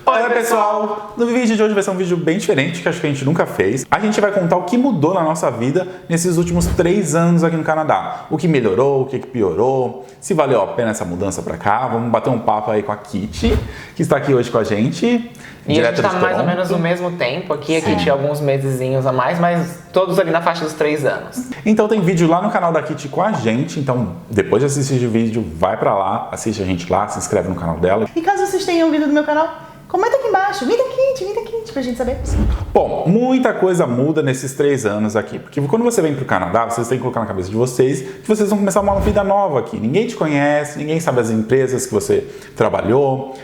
Olá pessoal! No vídeo de hoje vai ser um vídeo bem diferente, que acho que a gente nunca fez. A gente vai contar o que mudou na nossa vida nesses últimos 3 anos aqui no Canadá. O que melhorou, o que piorou, se valeu a pena essa mudança pra cá. Vamos bater um papo aí com a Kitty, que está aqui hoje com a gente. E a gente tá mais ou menos no mesmo tempo aqui. Aqui tinha alguns mesezinhos a mais, mas todos ali na faixa dos 3 anos. Então tem vídeo lá no canal da Kitty com a gente. Então depois de assistir o vídeo, vai pra lá, assiste a gente lá, se inscreve no canal dela. E caso vocês tenham ouvido do meu canal, comenta aqui embaixo, vida Kitty, pra gente saber. Bom, muita coisa muda nesses 3 anos aqui, porque quando você vem pro Canadá, vocês têm que colocar na cabeça de vocês que vocês vão começar uma vida nova aqui. Ninguém te conhece, ninguém sabe as empresas que você trabalhou,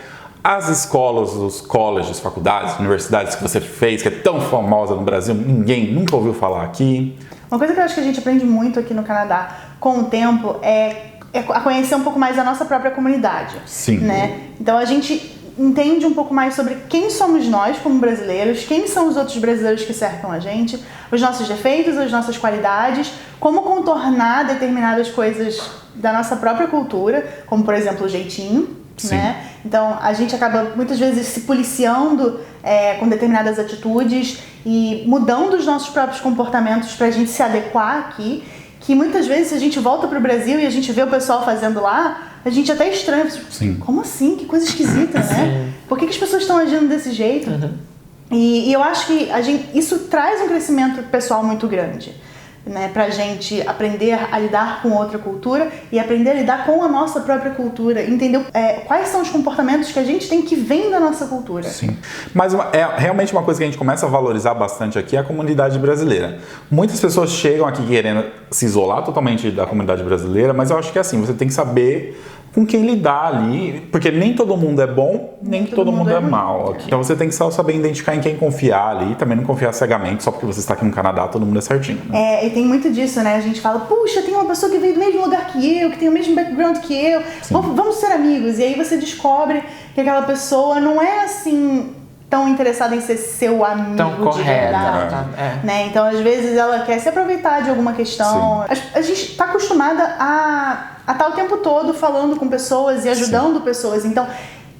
as escolas, os colleges, faculdades, universidades que você fez, que é tão famosa no Brasil, ninguém nunca ouviu falar aqui. Uma coisa que eu acho que a gente aprende muito aqui no Canadá com o tempo é a conhecer um pouco mais a nossa própria comunidade. Sim. Né? Então a gente entende um pouco mais sobre quem somos nós como brasileiros, quem são os outros brasileiros que cercam a gente, os nossos defeitos, as nossas qualidades, como contornar determinadas coisas da nossa própria cultura, como por exemplo o jeitinho, né? Então a gente acaba muitas vezes se policiando com determinadas atitudes e mudando os nossos próprios comportamentos pra gente se adequar aqui, que muitas vezes se a gente volta pro Brasil e a gente vê o pessoal fazendo lá, a gente até estranha. Sim. Como assim? Que coisa esquisita, né? Por que as pessoas estão agindo desse jeito? E eu acho que isso traz um crescimento pessoal muito grande, né? Pra gente aprender a lidar com outra cultura e aprender a lidar com a nossa própria cultura. Entender quais são os comportamentos que a gente tem que vem da nossa cultura. Sim. Mas realmente uma coisa que a gente começa a valorizar bastante aqui é a comunidade brasileira. Muitas pessoas chegam aqui querendo se isolar totalmente da comunidade brasileira, mas eu acho que assim, você tem que saber com quem lidar ali, porque nem todo mundo é bom, nem todo mundo é mau aqui. Então você tem que só saber identificar em quem confiar ali, e também não confiar cegamente, só porque você está aqui no Canadá, todo mundo é certinho. Né? E tem muito disso, né? A gente fala, puxa, tem uma pessoa que veio do mesmo lugar que eu, que tem o mesmo background que eu, vamos ser amigos. E aí você descobre que aquela pessoa não é assim tão interessada em ser seu amigo tão de verdade. Né? Então às vezes ela quer se aproveitar de alguma questão. A gente está acostumada a estar o tempo todo falando com pessoas e ajudando pessoas. Então,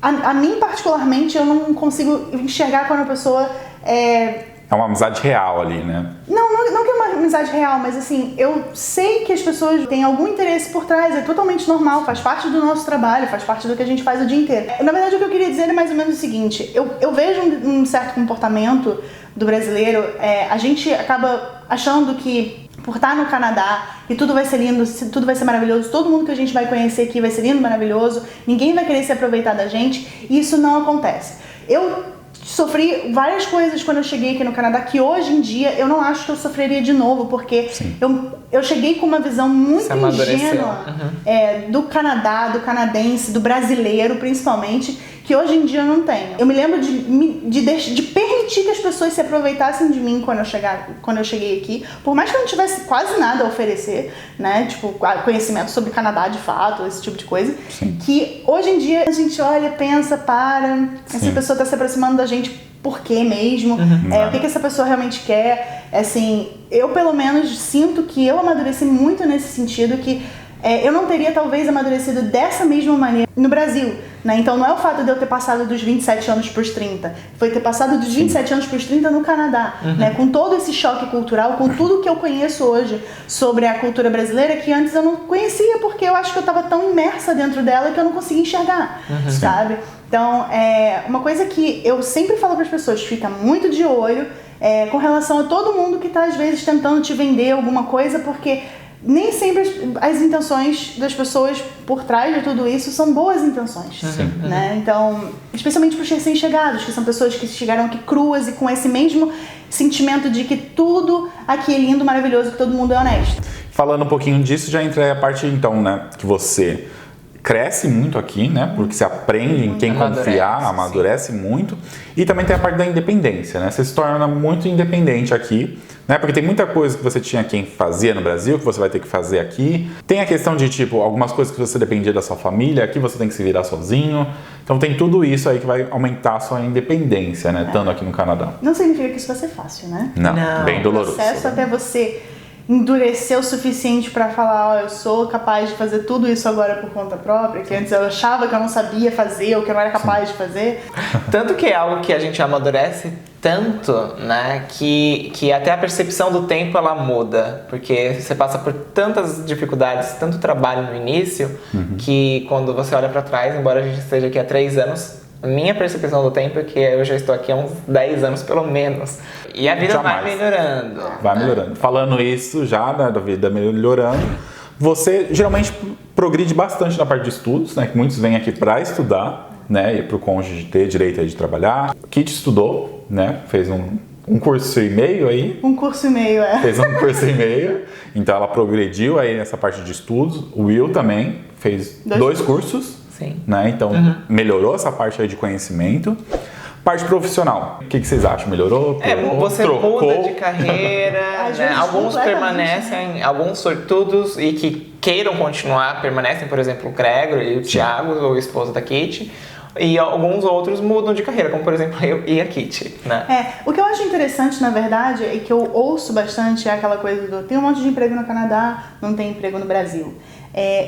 a mim particularmente, eu não consigo enxergar quando a pessoa é uma amizade real ali, né? Não que é uma amizade real, mas assim, eu sei que as pessoas têm algum interesse por trás, é totalmente normal, faz parte do nosso trabalho, faz parte do que a gente faz o dia inteiro. Na verdade, o que eu queria dizer é mais ou menos o seguinte, eu vejo um certo comportamento do brasileiro, a gente acaba achando que por estar no Canadá e tudo vai ser lindo, tudo vai ser maravilhoso, todo mundo que a gente vai conhecer aqui vai ser lindo, maravilhoso, ninguém vai querer se aproveitar da gente, e isso não acontece. Eu sofri várias coisas quando eu cheguei aqui no Canadá que hoje em dia eu não acho que eu sofreria de novo, porque eu cheguei com uma visão muito ingênua do Canadá, do canadense, do brasileiro principalmente, que hoje em dia eu não tenho. Eu me lembro de permitir que as pessoas se aproveitassem de mim quando eu cheguei aqui, por mais que eu não tivesse quase nada a oferecer, né, tipo conhecimento sobre Canadá de fato, esse tipo de coisa, que hoje em dia a gente olha, pensa, essa pessoa está se aproximando da gente por quê mesmo? O que essa pessoa realmente quer? Assim, eu pelo menos sinto que eu amadureci muito nesse sentido, que eu não teria talvez amadurecido dessa mesma maneira no Brasil, né? Então não é o fato de eu ter passado dos 27 anos para os 30, foi ter passado dos 27 anos para os 30 no Canadá, né? Com todo esse choque cultural, com tudo que eu conheço hoje sobre a cultura brasileira, que antes eu não conhecia, porque eu acho que eu estava tão imersa dentro dela que eu não conseguia enxergar, sabe? Então, uma coisa que eu sempre falo para as pessoas, fica muito de olho com relação a todo mundo que está às vezes tentando te vender alguma coisa, porque nem sempre as intenções das pessoas por trás de tudo isso são boas intenções, né? Então, especialmente para os recém-chegados, que são pessoas que chegaram aqui cruas e com esse mesmo sentimento de que tudo aqui é lindo, maravilhoso, que todo mundo é honesto. Falando um pouquinho disso, já entra a parte então, né, que você cresce muito aqui, né? Porque você aprende em quem confiar, amadurece muito. E também tem a parte da independência, né? Você se torna muito independente aqui, né? Porque tem muita coisa que você tinha quem fazia no Brasil, que você vai ter que fazer aqui. Tem a questão de, tipo, algumas coisas que você dependia da sua família, aqui você tem que se virar sozinho. Então tem tudo isso aí que vai aumentar a sua independência, né? Estando aqui no Canadá. Não significa que isso vai ser fácil, né? Não, bem doloroso. O processo até você endurecer o suficiente para falar, ó, eu sou capaz de fazer tudo isso agora por conta própria, que antes eu achava que eu não sabia fazer ou que eu não era capaz de fazer. Tanto que é algo que a gente amadurece tanto, né, que até a percepção do tempo ela muda, porque você passa por tantas dificuldades, tanto trabalho no início, que quando você olha para trás, embora a gente esteja aqui há 3 anos, a minha percepção do tempo é que eu já estou aqui há uns 10 anos pelo menos. E a vida vai melhorando. Vai melhorando. Falando isso já, né, da vida melhorando, você geralmente progride bastante na parte de estudos, né? Que muitos vêm aqui para estudar, né? E para o cônjuge ter direito aí de trabalhar. Kit estudou, né? Fez um curso e meio aí. Um curso e meio, Fez um curso e meio. Então ela progrediu aí nessa parte de estudos. O Will também fez 2 cursos. Sim. Né? Então melhorou essa parte aí de conhecimento. Parte profissional, o que vocês acham? Melhorou? Piorou, você trocou? muda de carreira, né? Alguns permanecem, alguns sortudos e que queiram continuar permanecem, por exemplo, o Gregor e o Thiago, o esposo da Kit. E alguns outros mudam de carreira, como por exemplo eu e a Kit, né? O que eu acho interessante, na verdade, e que eu ouço bastante é aquela coisa do tem um monte de emprego no Canadá, não tem emprego no Brasil.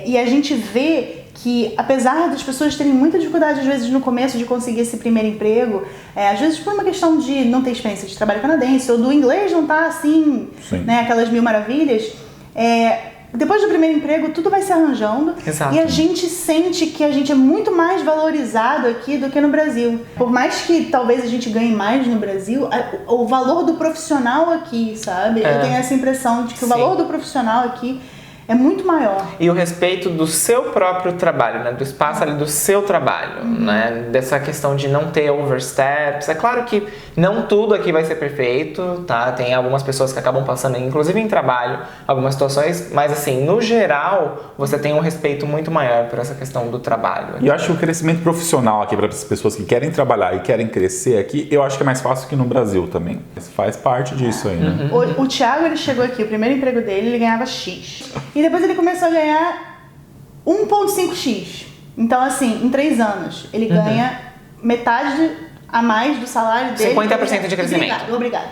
E a gente vê que, apesar das pessoas terem muita dificuldade, às vezes, no começo de conseguir esse primeiro emprego, às vezes por uma questão de não ter experiência de trabalho canadense, ou do inglês não tá assim, né, aquelas mil maravilhas, depois do primeiro emprego, tudo vai se arranjando. Exato. E a gente sente que a gente é muito mais valorizado aqui do que no Brasil. Por mais que talvez a gente ganhe mais no Brasil, o valor do profissional aqui, sabe? Eu tenho essa impressão de que o valor do profissional aqui é muito maior. E o respeito do seu próprio trabalho, né? Do espaço ali do seu trabalho, né? Dessa questão de não ter oversteps. É claro que não tudo aqui vai ser perfeito, tá? Tem algumas pessoas que acabam passando, inclusive em trabalho, algumas situações, mas assim, no geral, você tem um respeito muito maior por essa questão do trabalho. E eu acho que o crescimento profissional aqui para as pessoas que querem trabalhar e querem crescer aqui, eu acho que é mais fácil que no Brasil também. Isso faz parte disso aí, né? O Thiago, ele chegou aqui, o primeiro emprego dele, ele ganhava X. E depois ele começou a ganhar 1,5x. Então, assim, em 3 anos, ele ganha metade a mais do salário dele. 50% de crescimento. Obrigada.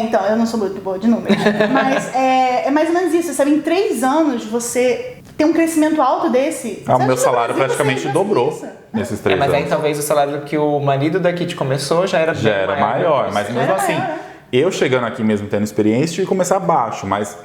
Então, eu não sou muito boa de números. Mas é mais ou menos isso, sabe? Em 3 anos, você tem um crescimento alto desse. O meu salário praticamente dobrou nesses 3 anos. Mas aí talvez o salário que o marido da Kit começou já era maior. Mas mesmo assim, eu chegando aqui mesmo tendo experiência, tive que começar baixo, mas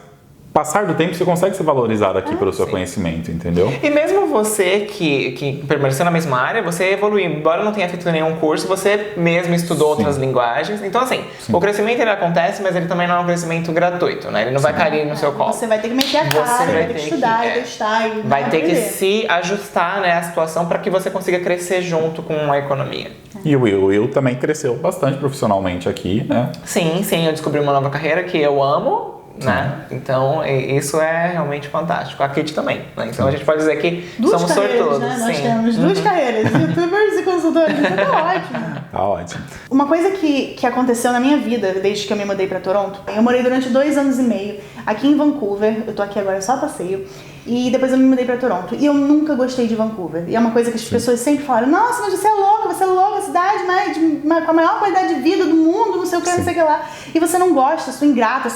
passar do tempo você consegue ser valorizado aqui pelo seu conhecimento, entendeu? E mesmo você que permaneceu na mesma área, você evoluiu. Embora não tenha feito nenhum curso, você mesmo estudou outras linguagens. Então, assim, o crescimento ele acontece, mas ele também não é um crescimento gratuito, né? Ele não vai cair no seu colo. Você vai ter que meter a cara, vai ter que estudar e testar. Vai ter que se ajustar, né, à situação para que você consiga crescer junto com a economia. E o Will também cresceu bastante profissionalmente aqui, né? Sim, eu descobri uma nova carreira que eu amo. Né? Então, isso é realmente fantástico. A Kit também, né? Então, a gente pode dizer que somos sortudos. Né? Nós temos 2 carreiras, youtubers e consultores. Então, tá ótimo. Tá ótimo. Uma coisa que aconteceu na minha vida, desde que eu me mudei pra Toronto, eu morei durante 2 anos e meio aqui em Vancouver. Eu tô aqui agora só a passeio. E depois eu me mudei pra Toronto. E eu nunca gostei de Vancouver. E é uma coisa que as pessoas sempre falam: nossa, mas você é louca, cidade com a maior qualidade de vida do mundo, não sei o que, não sei o que lá. E você não gosta, sou ingrata.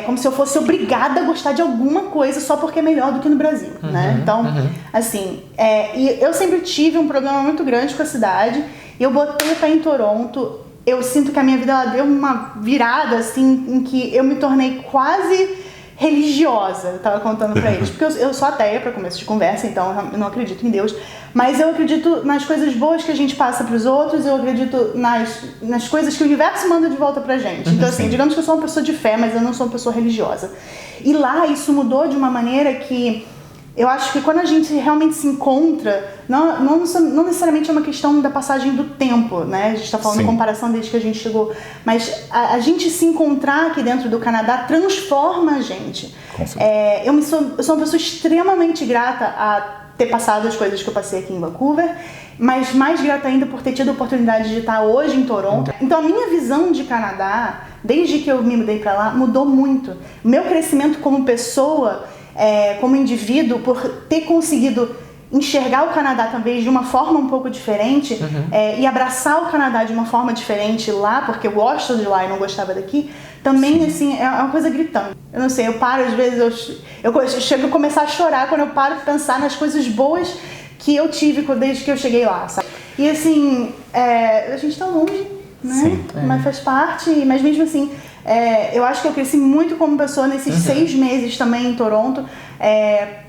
Como se eu fosse obrigada a gostar de alguma coisa só porque é melhor do que no Brasil, né? Então, assim, e eu sempre tive um problema muito grande com a cidade. E eu botei pra ir em Toronto. Eu sinto que a minha vida ela deu uma virada, assim, em que eu me tornei quase religiosa, eu tava contando pra eles, porque eu sou ateia pra começo de conversa, então eu não acredito em Deus, mas eu acredito nas coisas boas que a gente passa pros outros, eu acredito nas coisas que o universo manda de volta pra gente. Então, assim, digamos que eu sou uma pessoa de fé, mas eu não sou uma pessoa religiosa. E lá isso mudou de uma maneira que eu acho que quando a gente realmente se encontra, não necessariamente é uma questão da passagem do tempo, né? A gente tá falando de comparação desde que a gente chegou. Mas a gente se encontrar aqui dentro do Canadá transforma a gente. Eu sou uma pessoa extremamente grata a ter passado as coisas que eu passei aqui em Vancouver, mas mais grata ainda por ter tido a oportunidade de estar hoje em Toronto. Então a minha visão de Canadá, desde que eu me mudei pra lá, mudou muito. O meu crescimento como pessoa, como indivíduo, por ter conseguido enxergar o Canadá talvez de uma forma um pouco diferente e abraçar o Canadá de uma forma diferente lá, porque eu gosto de lá e não gostava daqui, também assim, é uma coisa gritante. Eu não sei, eu paro às vezes, eu chego a começar a chorar quando eu paro de pensar nas coisas boas que eu tive desde que eu cheguei lá, sabe? E assim, a gente tá longe, né? Sim. Mas faz parte, mas mesmo assim, eu acho que eu cresci muito como pessoa nesses 6 meses também em Toronto,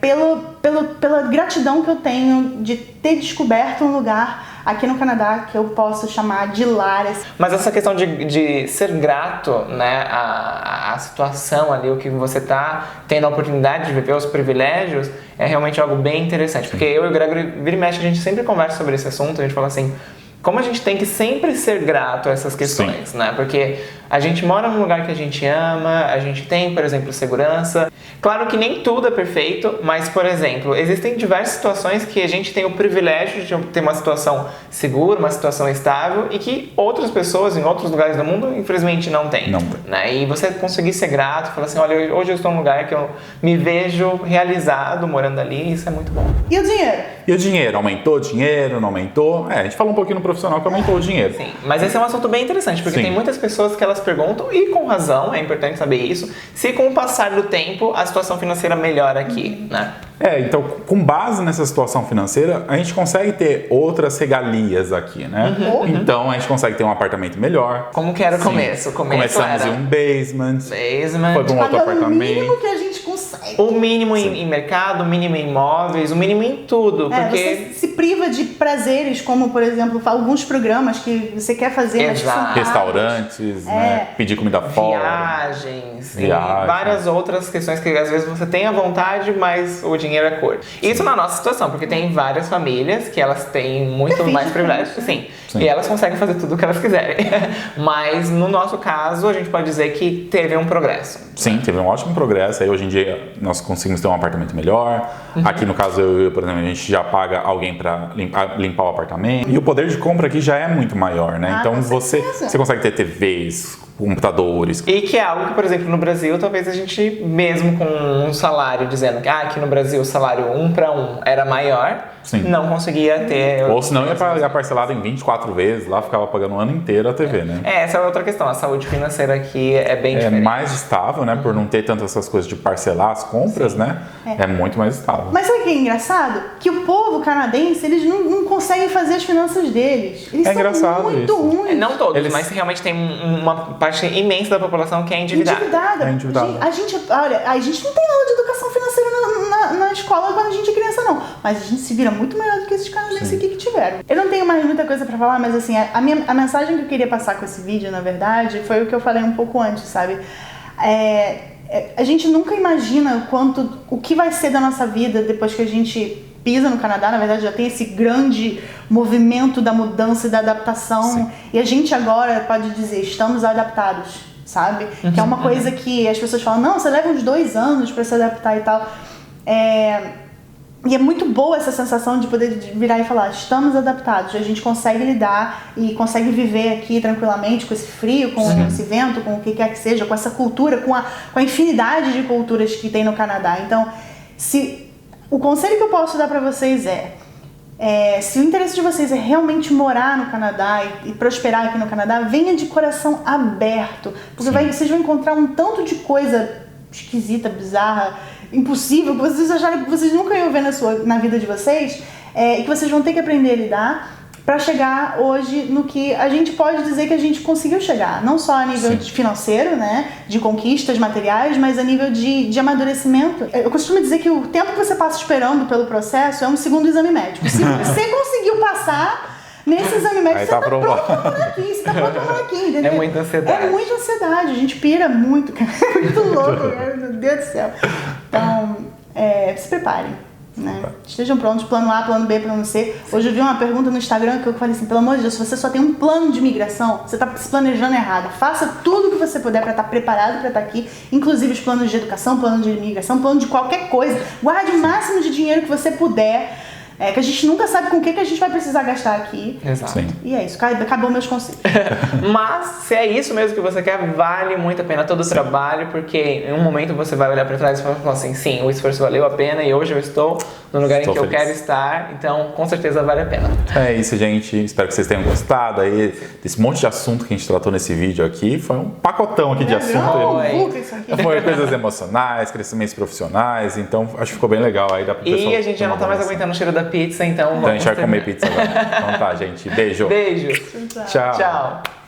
pela gratidão que eu tenho de ter descoberto um lugar aqui no Canadá que eu posso chamar de lar. Mas essa questão de ser grato, né, a situação ali, o que você tá tendo a oportunidade de viver, os privilégios, é realmente algo bem interessante. Porque eu e o Gregory, vira e mexe, a gente sempre conversa sobre esse assunto, a gente fala assim, como a gente tem que sempre ser grato a essas questões, né? Porque a gente mora num lugar que a gente ama, a gente tem, por exemplo, segurança. Claro que nem tudo é perfeito, mas, por exemplo, existem diversas situações que a gente tem o privilégio de ter uma situação segura, uma situação estável e que outras pessoas em outros lugares do mundo, infelizmente, não têm. Né? E você conseguir ser grato, falar assim, olha, hoje eu estou num lugar que eu me vejo realizado morando ali, isso é muito bom. E o dinheiro? E o dinheiro? Aumentou o dinheiro? Não aumentou? A gente falou um pouquinho no profissional que aumentou o dinheiro. Sim, mas esse é um assunto bem interessante, porque tem muitas pessoas que elas perguntam, e com razão, é importante saber isso, se com o passar do tempo a situação financeira melhora aqui, né? Então, com base nessa situação financeira, a gente consegue ter outras regalias aqui, né? Então, a gente consegue ter um apartamento melhor. Como que era o começo? Começamos em um basement. Foi para um outro apartamento. O mínimo que a gente consegue. O mínimo em mercado, o mínimo em imóveis, o mínimo em tudo. Porque você se priva de prazeres, como, por exemplo, alguns programas que você quer fazer, mas são restaurantes, né? Pedir comida fora. Viagens. E várias outras questões que às vezes você tem a vontade, mas o dinheiro é curto. Isso na nossa situação, porque tem várias famílias que elas têm muito mais privilégios. Sim. E elas conseguem fazer tudo o que elas quiserem. Mas no nosso caso, a gente pode dizer que teve um progresso. Sim, teve um ótimo progresso. Aí hoje em dia nós conseguimos ter um apartamento melhor. Aqui no caso eu, por exemplo, a gente já paga alguém para limpar o apartamento. E o poder de compra aqui já é muito maior, né? Então você consegue ter TVs, computadores. E que é algo que, por exemplo, no Brasil, talvez a gente, mesmo com um salário dizendo que aqui no Brasil o salário 1 para 1 era maior, não conseguia ter... Ou senão ia pagar parcelado em 24 vezes, lá ficava pagando o ano inteiro a TV, né? Essa é outra questão, a saúde financeira aqui é bem diferente. É mais estável, né? Por não ter tantas essas coisas de parcelar as compras, né? É muito mais estável. Mas sabe o que é engraçado? Que o povo canadense, eles não conseguem fazer as finanças deles. Eles são muito ruins. Não todos, mas realmente tem uma parte imensa da população que é endividada. A gente não tem aula de educação financeira na escola quando a gente é criança, não. Mas a gente se vira muito melhor do que esses canadenses aqui que tiveram. Eu não tenho mais muita coisa pra falar, mas assim, a mensagem que eu queria passar com esse vídeo, na verdade, foi o que eu falei um pouco antes, sabe? A gente nunca imagina o que vai ser da nossa vida depois que a gente pisa no Canadá. Na verdade, já tem esse grande movimento da mudança e da adaptação. E a gente agora pode dizer, estamos adaptados, sabe? Que é uma coisa que as pessoas falam, não, você leva uns 2 anos pra se adaptar e tal. E é muito boa essa sensação de poder virar e falar, estamos adaptados, a gente consegue lidar e consegue viver aqui tranquilamente com esse frio, com esse vento, com o que quer que seja, com essa cultura, com a infinidade de culturas que tem no Canadá. Então, o conselho que eu posso dar para vocês se o interesse de vocês é realmente morar no Canadá e prosperar aqui no Canadá, venha de coração aberto, porque vocês vão encontrar um tanto de coisa esquisita, bizarra, impossível, que vocês acharem que vocês nunca iam ver na vida de vocês, e que vocês vão ter que aprender a lidar para chegar hoje no que a gente pode dizer que a gente conseguiu chegar, não só a nível financeiro, né, de conquistas materiais, mas a nível de amadurecimento. Eu costumo dizer que o tempo que você passa esperando pelo processo é um segundo exame médico. Se você conseguiu passar nesse exame médico, você tá pronto pra morar aqui, entendeu? É muita ansiedade. É muita ansiedade, a gente pira muito, cara. É muito louco, cara. Meu Deus do céu. Então, se preparem, né? Estejam prontos, plano A, plano B, plano C. Hoje eu vi uma pergunta no Instagram que eu falei assim, pelo amor de Deus, se você só tem um plano de migração, você tá se planejando errado. Faça tudo o que você puder para estar preparado para estar aqui, inclusive os planos de educação, plano de imigração, plano de qualquer coisa. Guarde o máximo de dinheiro que você puder. Que a gente nunca sabe com o que a gente vai precisar gastar aqui. Exato. Sim. E é isso, acabou meus conselhos. Mas, se é isso mesmo que você quer, vale muito a pena todo o trabalho, porque em um momento você vai olhar pra trás e falar assim, sim, o esforço valeu a pena e hoje eu estou no lugar em Tô que eu feliz. quero estar, então com certeza vale a pena. É isso, gente. Espero que vocês tenham gostado aí desse monte de assunto que a gente tratou nesse vídeo aqui. Foi um pacotão aqui de assunto. Isso aqui. Foi coisas emocionais, crescimentos profissionais, então acho que ficou bem legal aí. Dá pro pessoal E a gente já não tá mais aguentando o cheiro da pizza, então Então a gente vai vamos comer terminar. pizza agora. Então tá, gente. Beijo. Beijo. Tchau. Tchau.